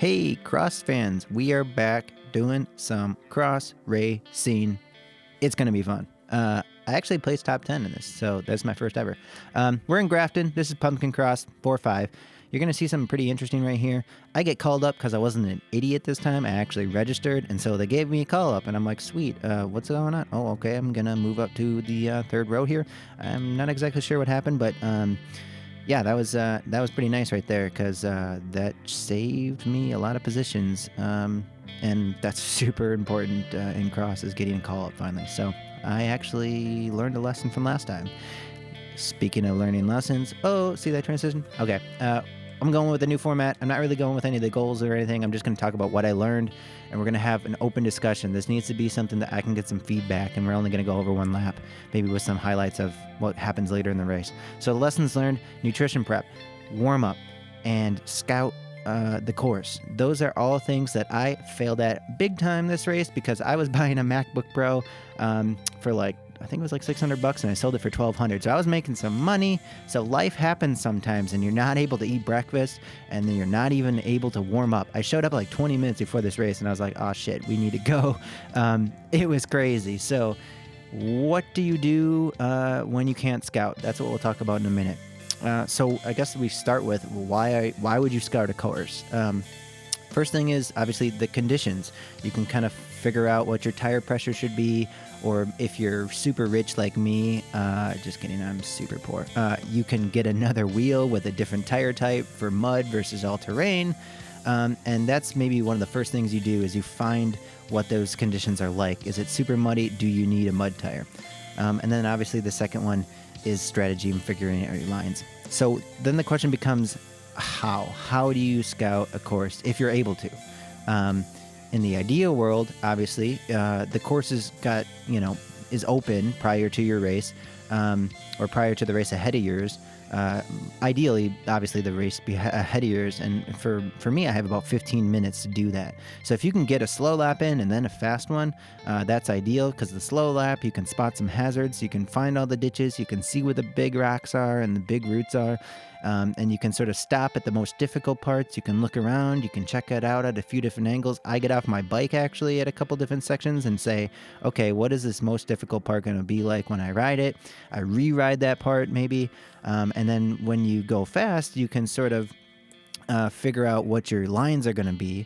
Hey, cross fans, we are back doing some cross racing. It's going to be fun. I actually placed top 10 in this, so that's my first ever. We're in Grafton. This is PumpkinCross 4-5. You're going to see something pretty interesting right here. I get called up because I wasn't an idiot this time. I actually registered, and so they gave me a call up, and I'm like, sweet, what's going on? Oh, okay, I'm going to move up to the third row here. I'm not exactly sure what happened, but yeah, that was pretty nice right there because that saved me a lot of positions, and that's super important in cross is getting a call up finally. So I actually learned a lesson from last time. Speaking of learning lessons, oh, see that transition? Okay, I'm going with a new format. I'm not really going with any of the goals or anything. I'm just going to talk about what I learned, and we're going to have an open discussion. This needs to be something that I can get some feedback, and we're only going to go over one lap, maybe with some highlights of what happens later in the race. So lessons learned: nutrition prep, warm up, and scout the course. Those are all things that I failed at big time this race because I was buying a MacBook Pro for like, I think it was like $600 and I sold it for $1,200. So I was making some money. So life happens sometimes and you're not able to eat breakfast and then you're not even able to warm up. I showed up like 20 minutes before this race and I was like, oh shit, we need to go. It was crazy. So what do you do when you can't scout? That's what we'll talk about in a minute. So I guess we start with why would you scout a course? First thing is obviously the conditions. You can kind of figure out what your tire pressure should be, or if you're super rich like me, just kidding, I'm super poor. You can get another wheel with a different tire type for mud versus all-terrain. And that's maybe one of the first things you do is you find what those conditions are like. Is it super muddy? Do you need a mud tire? And then obviously the second one is strategy and figuring out your lines. So then the question becomes, how do you scout a course if you're able to? In the ideal world, obviously, the course is open prior to your race, or prior to the race ahead of yours. Ideally, obviously, the race be ahead of yours, and for me, I have about 15 minutes to do that. So if you can get a slow lap in and then a fast one, that's ideal because the slow lap, you can spot some hazards, you can find all the ditches, you can see where the big rocks are and the big roots are, and you can sort of stop at the most difficult parts. You can look around, you can check it out at a few different angles. I get off my bike actually at a couple different sections and say, okay, what is this most difficult part going to be like when I ride it? I re-ride that part maybe. And then when you go fast, you can sort of figure out what your lines are going to be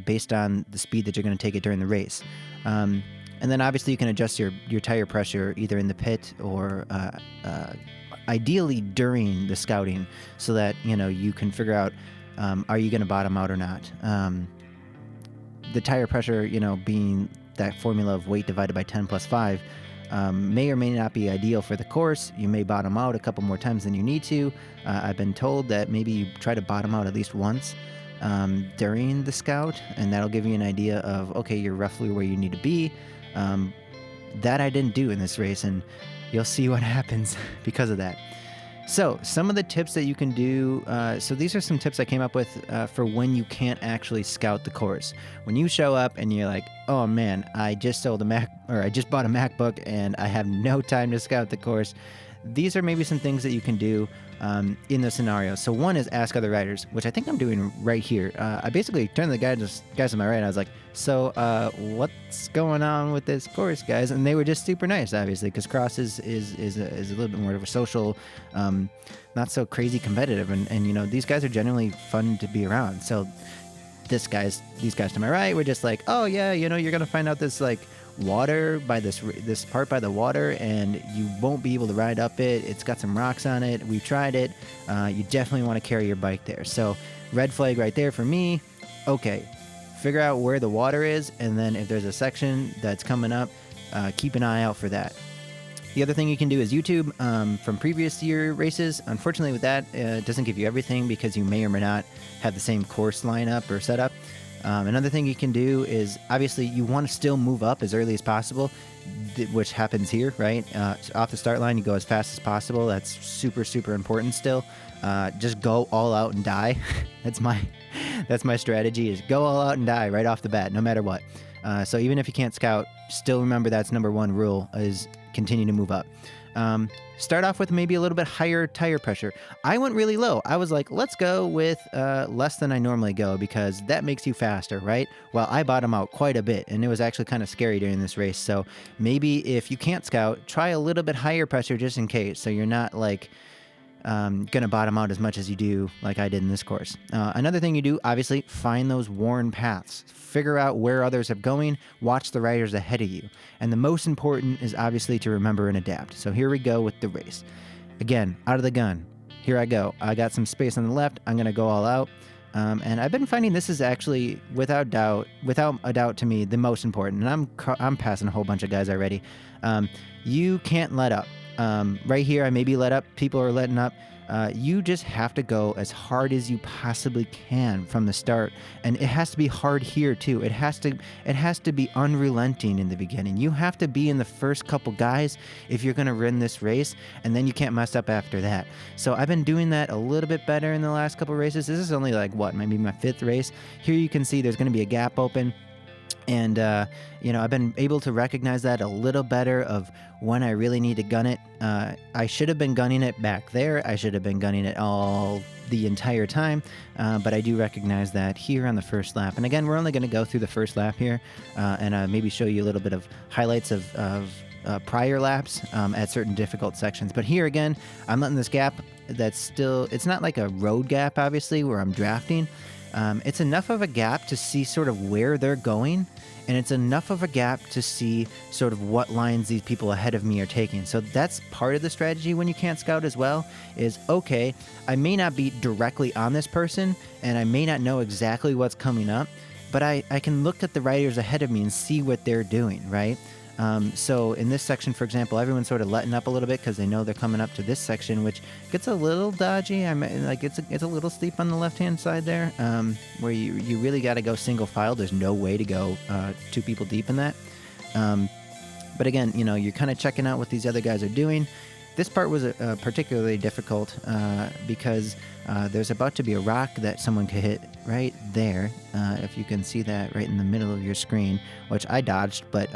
based on the speed that you're going to take it during the race. And then obviously you can adjust your tire pressure either in the pit or ideally during the scouting so that, you can figure out, are you going to bottom out or not? The tire pressure, being that formula of weight divided by 10 plus 5, may or may not be ideal for the course. You may bottom out a couple more times than you need to. I've been told that maybe you try to bottom out at least once during the scout, and that'll give you an idea of, okay, you're roughly where you need to be. That I didn't do in this race, and you'll see what happens because of that. So some of the tips that you can do, so these are some tips I came up with for when you can't actually scout the course. When you show up and you're like, oh man, I just bought a MacBook and I have no time to scout the course. These are maybe some things that you can do in the scenario. So one is ask other riders, which I think I'm doing right here. I basically turned to the guys on my right and I was like, so what's going on with this course, guys? And they were just super nice, obviously, because cross is a little bit more of a social, not so crazy competitive. And these guys are generally fun to be around. So these guys to my right were just like, oh yeah, you're going to find out this like water by this part by the water and you won't be able to ride up it. It's got some rocks on it. We've tried it. You definitely want to carry your bike there. So red flag right there for me. Okay, figure out where the water is, and then if there's a section that's coming up, keep an eye out for that. The other thing you can do is YouTube from previous year races. Unfortunately with that, it doesn't give you everything because you may or may not have the same course lineup or setup. Another thing you can do is, obviously, you want to still move up as early as possible, which happens here, right? So off the start line, you go as fast as possible. That's super, super important still. Just go all out and die. That's my strategy, is go all out and die right off the bat, no matter what. So even if you can't scout, still remember that's number one rule, is continue to move up. Start off with maybe a little bit higher tire pressure. I went really low. I was like, let's go with less than I normally go because that makes you faster, right? Well, I bottom out quite a bit, and it was actually kind of scary during this race. So maybe if you can't scout, try a little bit higher pressure just in case, so you're not like gonna bottom out as much as you do like I did in this course. Another thing you do, obviously, find those worn paths. Figure out where others are going, watch the riders ahead of you. And the most important is obviously to remember and adapt. So here we go with the race. Again, out of the gun. Here I go. I got some space on the left. I'm gonna go all out. And I've been finding this is actually, without a doubt to me, the most important. And I'm passing a whole bunch of guys already. You can't let up. Right here, I maybe let up. People are letting up. You just have to go as hard as you possibly can from the start, and it has to be hard here too. It has to be unrelenting in the beginning. You have to be in the first couple guys if you're going to win this race, and then you can't mess up after that. So I've been doing that a little bit better in the last couple races. This is only like maybe my 5th race. Here you can see there's going to be a gap open. And, I've been able to recognize that a little better of when I really need to gun it. I should have been gunning it back there. I should have been gunning it all the entire time. But I do recognize that here on the first lap. And again, we're only going to go through the first lap here and maybe show you a little bit of highlights of prior laps at certain difficult sections. But here again, I'm letting this gap it's not like a road gap, obviously, where I'm drafting. It's enough of a gap to see sort of where they're going, and it's enough of a gap to see sort of what lines these people ahead of me are taking. So that's part of the strategy when you can't scout as well, is, okay, I may not be directly on this person, and I may not know exactly what's coming up, but I can look at the riders ahead of me and see what they're doing, right? So in this section, for example, everyone's sort of letting up a little bit because they know they're coming up to this section, which gets a little dodgy. It's a little steep on the left-hand side there, where you really got to go single file. There's no way to go 2 people deep in that. But again, you're kind of checking out what these other guys are doing. This part was particularly difficult because there's about to be a rock that someone could hit right there, if you can see that right in the middle of your screen, which I dodged, but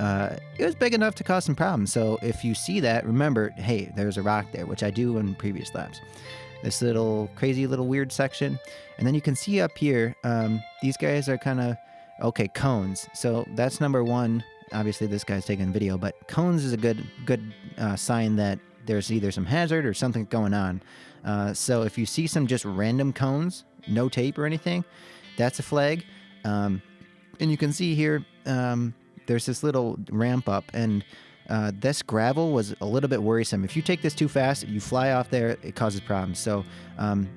it was big enough to cause some problems. So if you see that, remember, hey, there's a rock there, which I do in previous laps. This little crazy little weird section. And then you can see up here, these guys are kind of, okay, cones. So that's number 1. Obviously, this guy's taking video, but cones is a good sign that there's either some hazard or something going on. So if you see some just random cones, no tape or anything, that's a flag. And you can see here, there's this little ramp up, and this gravel was a little bit worrisome. If you take this too fast, you fly off there, it causes problems. So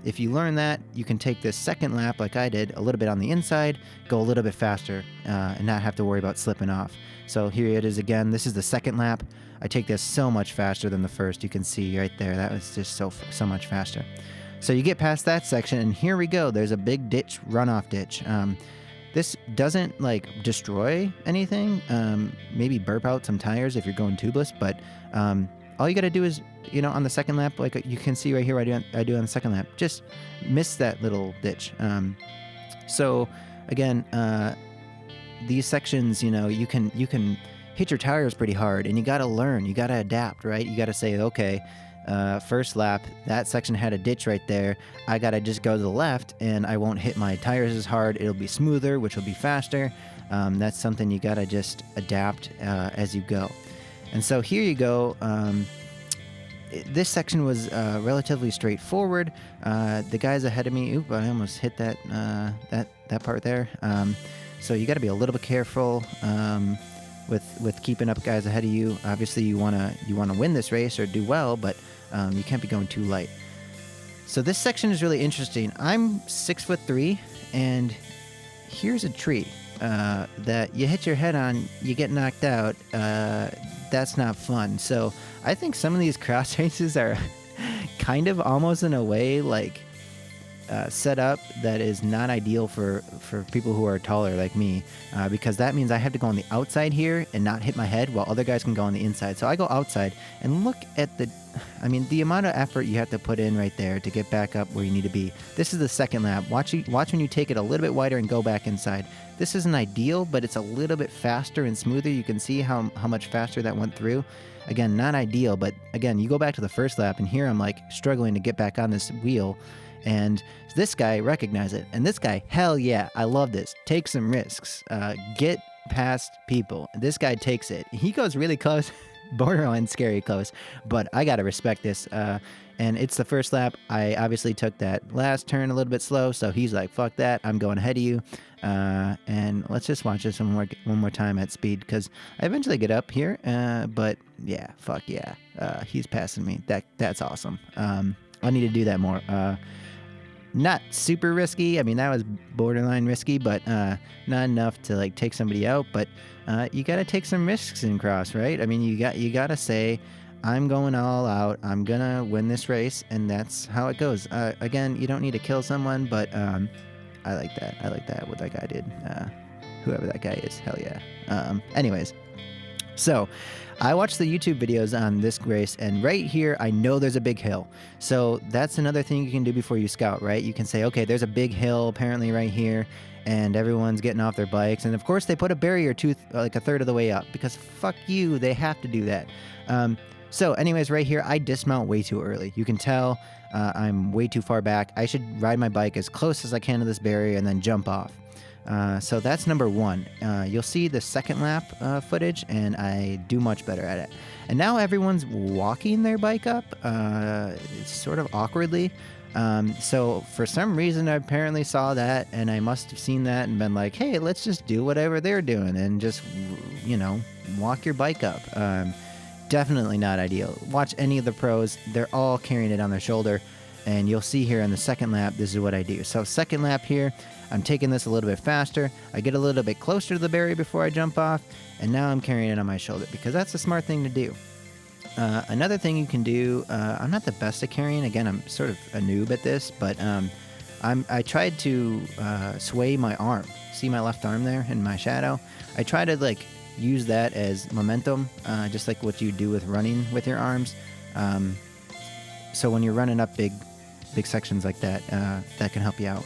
if you learn that, you can take this second lap like I did, a little bit on the inside, go a little bit faster, and not have to worry about slipping off. So here it is again. This is the second lap. I take this so much faster than the first. You can see right there. That was just so much faster. So you get past that section, and here we go. There's a big ditch, runoff ditch. This doesn't destroy anything. Maybe burp out some tires if you're going tubeless, but all you got to do is, on the second lap, like you can see right here, I do on the second lap, just miss that little ditch. So again, these sections, you can hit your tires pretty hard, and you got to learn, you got to adapt, right? You got to say, okay, first lap, that section had a ditch right there. I got to just go to the left, and I won't hit my tires as hard. It'll be smoother, which will be faster. That's something you got to just adapt as you go. And so here you go. This section was relatively straightforward. The guys ahead of me, I almost hit that part there. So you got to be a little bit careful with keeping up guys ahead of you. Obviously, you wanna win this race or do well, but you can't be going too light. So this section is really interesting. I'm 6'3", and here's a tree that you hit your head on, you get knocked out. That's not fun. So I think some of these cross races are kind of almost in a way like setup that is not ideal for people who are taller like me, because that means I have to go on the outside here and not hit my head while other guys can go on the inside. So I go outside and look at the amount of effort you have to put in right there to get back up where you need to be. This is the second lap. Watch when you take it a little bit wider and go back inside. This isn't ideal, but it's a little bit faster and smoother. You can see how much faster that went through. Again, not ideal, but again, you go back to the first lap, and here I'm like struggling to get back on this wheel, and this guy recognized it, and this guy, hell yeah, I love this. Take some risks. Get past people. This guy takes it. He goes really close, borderline scary close, but I gotta respect this. And it's the first lap. I obviously took that last turn a little bit slow, so he's like, fuck that, I'm going ahead of you. And let's just watch this one more time at speed, because I eventually get up here, but yeah, fuck yeah, he's passing me. That's awesome. I need to do that more. Not super risky. I mean, that was borderline risky, but not enough to like take somebody out. But you got to take some risks in cross, right? I mean, you got to say, I'm going all out. I'm gonna win this race, and that's how it goes. Again, you don't need to kill someone, but I like that. I like that what that guy did. Whoever that guy is, hell yeah. Anyways, so I watched the YouTube videos on this race, and right here, I know there's a big hill. So that's another thing you can do before you scout, right? You can say, okay, there's a big hill apparently right here, and everyone's getting off their bikes. And of course, they put a barrier like a third of the way up, because fuck you, they have to do that. So anyways, right here, I dismount way too early. You can tell I'm way too far back. I should ride my bike as close as I can to this barrier and then jump off. So that's number one. You'll see the second lap footage, and I do much better at it. And now everyone's walking their bike up, it's sort of awkwardly. So for some reason, I apparently saw that, and I must have seen that and been like, hey, let's just do whatever they're doing and just, walk your bike up. Definitely not ideal. Watch any of the pros. They're all carrying it on their shoulder. And you'll see here in the second lap, this is what I do. So second lap here, I'm taking this a little bit faster. I get a little bit closer to the barrier before I jump off. And now I'm carrying it on my shoulder, because that's a smart thing to do. Another thing you can do, I'm not the best at carrying. Again, I'm sort of a noob at this, but I tried to sway my arm. See my left arm there in my shadow? I try to use that as momentum, just like what you do with running with your arms. So when you're running up big sections like that, that can help you out.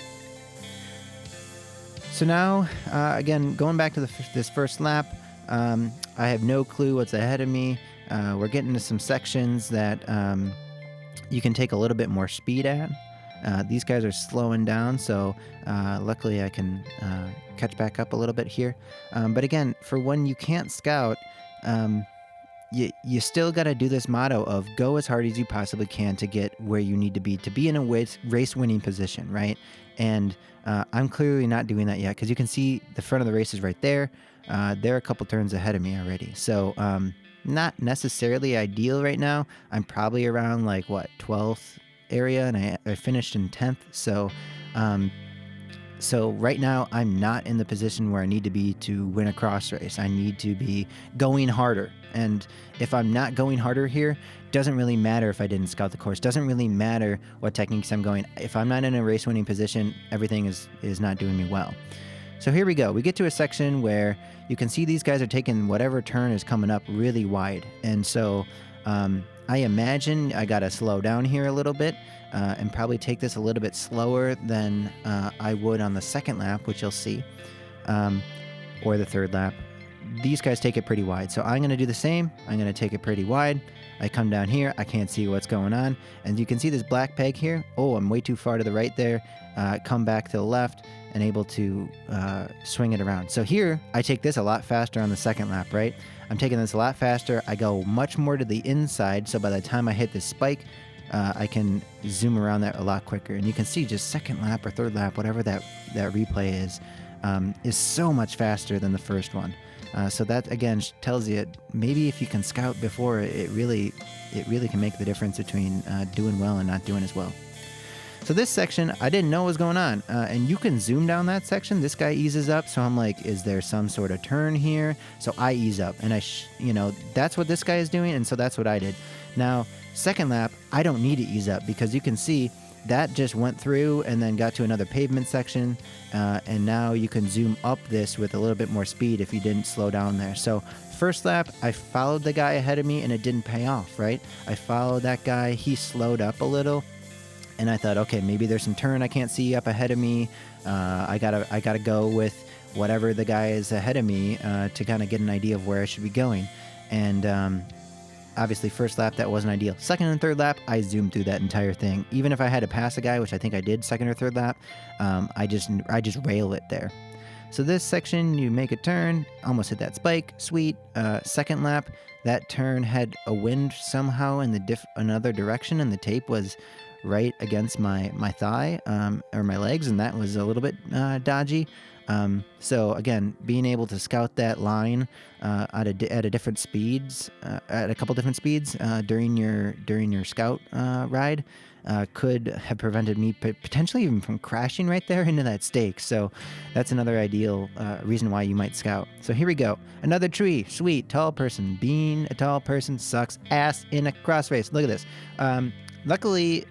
So now, again, going back to this first lap, I have no clue what's ahead of me. We're getting to some sections that you can take a little bit more speed at. These guys are slowing down, so luckily I can catch back up a little bit here. But again, for when you can't scout, you still got to do this motto of go as hard as you possibly can to get where you need to be in a race-winning position, right? And I'm clearly not doing that yet, because you can see the front of the race is right there. They're a couple turns ahead of me already. So not necessarily ideal right now. I'm probably around 12th area, and I finished in 10th. So right now I'm not in the position where I need to be to win a cross race. I need to be going harder. And if I'm not going harder here, doesn't really matter if I didn't scout the course. Doesn't really matter what techniques I'm going. If I'm not in a race winning position, everything is not doing me well. So here we go. We get to a section where you can see these guys are taking whatever turn is coming up really wide. And so I imagine I got to slow down here a little bit and probably take this a little bit slower than I would on the second lap, which you'll see, or the third lap. These guys take it pretty wide. So I'm going to do the same. I'm going to take it pretty wide. I come down here. I can't see what's going on. And you can see this black peg here. Oh, I'm way too far to the right there. Come back to the left and able to swing it around. So here, I take this a lot faster on the second lap, right? I'm taking this a lot faster. I go much more to the inside. So by the time I hit this spike, I can zoom around that a lot quicker. And you can see just second lap or third lap, whatever that replay is so much faster than the first one. So that, again, tells you maybe if you can scout before, it really can make the difference between doing well and not doing as well. So this section, I didn't know what was going on. And you can zoom down that section. This guy eases up. So I'm like, is there some sort of turn here? So I ease up. And that's what this guy is doing. And so that's what I did. Now, second lap, I don't need to ease up because you can see that just went through and then got to another pavement section, and now you can zoom up this with a little bit more speed if you didn't slow down there. So first lap, I followed the guy ahead of me and it didn't pay off, right? I followed that guy, he slowed up a little, and I thought, okay, maybe there's some turn I can't see up ahead of me. I gotta go with whatever the guy is ahead of me to kind of get an idea of where I should be going. And obviously, first lap, that wasn't ideal. Second and third lap, I zoomed through that entire thing. Even if I had to pass a guy, which I think I did second or third lap, I just rail it there. So this section, you make a turn, almost hit that spike, sweet. Second lap, that turn had a wind somehow in another direction, and the tape was right against my thigh or my legs, and that was a little bit dodgy. So again, being able to scout that line at a different speeds, at a couple different speeds during your scout ride, could have prevented me potentially even from crashing right there into that stake. So that's another ideal reason why you might scout. So here we go. Another tree. Sweet. Tall person. Being a tall person sucks ass in a cross race. Look at this. Luckily,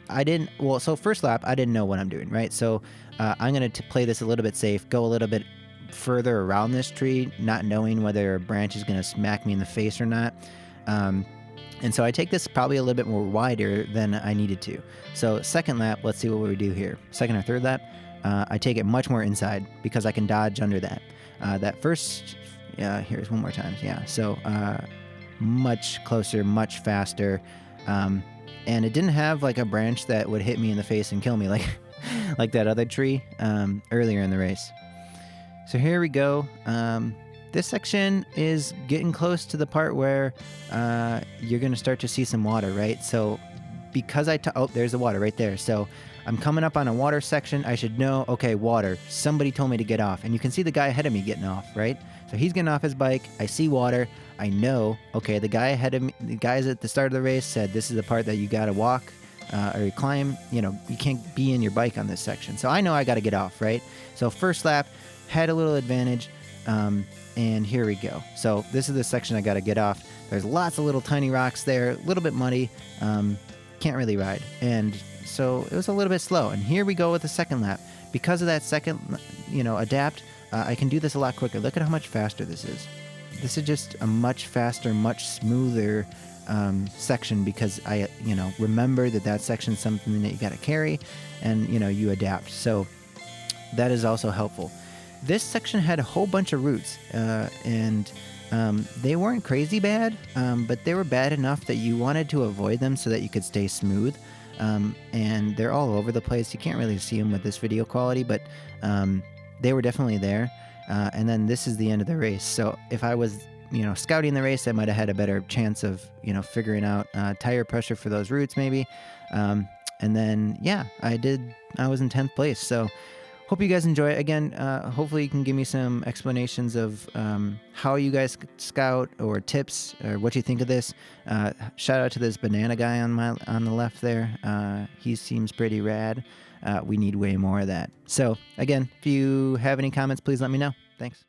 so first lap, I didn't know what I'm doing, right? So I'm going to play this a little bit safe, go a little bit further around this tree, not knowing whether a branch is going to smack me in the face or not. And so I take this probably a little bit more wider than I needed to. So second lap, let's see what we do here. Second or third lap, I take it much more inside because I can dodge under that. That first, here's one more time. Yeah, so much closer, much faster. And it didn't have like a branch that would hit me in the face and kill me like that other tree earlier in the race. So here we go. This section is getting close to the part where you're going to start to see some water, right? So because there's the water right there. So I'm coming up on a water section. I should know, okay, water. Somebody told me to get off. And you can see the guy ahead of me getting off, right? So he's getting off his bike. I see water. I know, okay, the guy ahead of me, the guys at the start of the race said this is the part that you got to walk or you climb. You know, you can't be in your bike on this section. So I know I got to get off, right? So first lap, had a little advantage. And here we go. So this is the section I got to get off. There's lots of little tiny rocks there, a little bit muddy. Can't really ride. And so it was a little bit slow. And here we go with the second lap. Because of that second, adapt, I can do this a lot quicker. Look at how much faster this is. This is just a much faster, much smoother section because I, remember that section is something that you got to carry and, you adapt. So that is also helpful. This section had a whole bunch of roots and they weren't crazy bad, but they were bad enough that you wanted to avoid them so that you could stay smooth. And they're all over the place. You can't really see them with this video quality, but they were definitely there. And then this is the end of the race. So if I was, scouting the race, I might have had a better chance of, figuring out tire pressure for those roots maybe. And then, I was in 10th place. So hope you guys enjoy it. Again, hopefully you can give me some explanations of how you guys scout or tips or what you think of this. Shout out to this banana guy on the left there. He seems pretty rad. We need way more of that. So again, if you have any comments, please let me know. Thanks.